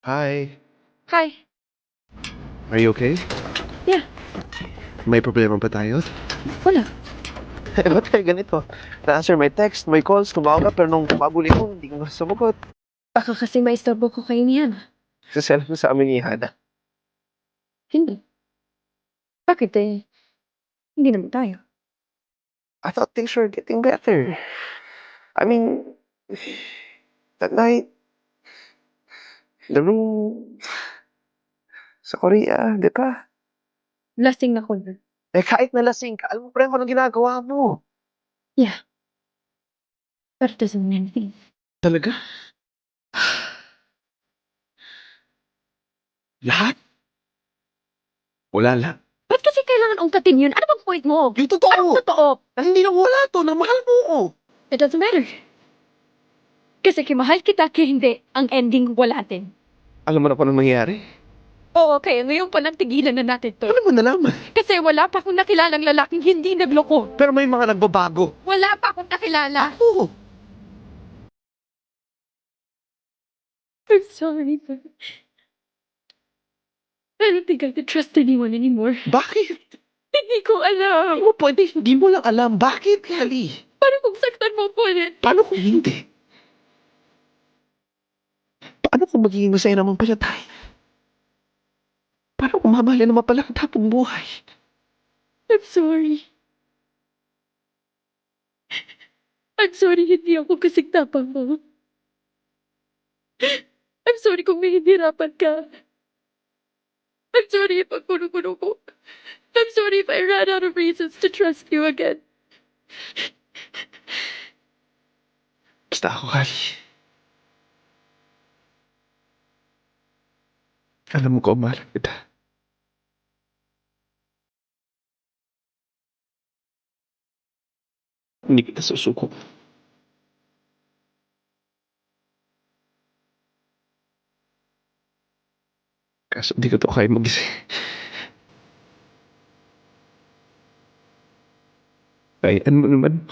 Hi. Hi. Are you okay? Yeah, May problema ba tayo? wala. Ba't kaya ganito? Na-answer my text, my calls, tumawag ka, pero nung pabuli mo, hindi ka sumagot. Baka kasi maistorbo ko kayo niyan. Sa cellphone sa amin ni Hana. Hindi. Bakit hindi naman tayo. I thought things were getting better. I mean, that night, the room, sa Korea, di ba? Lasing ako nun. Eh, kahit nalasing ka, alam mo pa rin kung anong ginagawa mo. Yeah. But it doesn't mean anything. Talaga? Lahat? Wala lang. Ba't kasi kailangan ungkatin yun? Ano bang point mo? Yung totoo! Anong totoo? Na hindi na wala to, na mahal mo ko. It doesn't matter. Kasi kimahal kita, kaya hindi. Ang ending, wala din. Alam mo na kung anong nangyayari? Oo, kaya ngayon pa tigilan na natin to. Ano mo nalaman? Kasi wala pa akong nakilalang lalaking hindi nagloko. Pero may mga nagbabago. Wala pa akong nakilala. Oo. I'm sorry, but I don't think I can trust anyone anymore. Bakit? Hindi ko alam. Hindi mo pwede, hindi mo lang alam. Bakit, Kelly? Paano kung saktan mo po ulit? Paano kung hindi? Paano kung magiging masaya naman pala tayo? Paano kung mamahalin naman pala ang tapong buhay? I'm sorry. I'm sorry hindi ako kasing tapang mo. I'm sorry kung may hinirapan ka. I'm sorry if ang kuno-kuno ko. I'm sorry if I ran out of reasons to trust you again. Basta ako, Kelly. Alam mo ko, mahal kita. Hindi kita susuko. Kaso hindi ko to kaya mag-isa. Kayaan mo naman.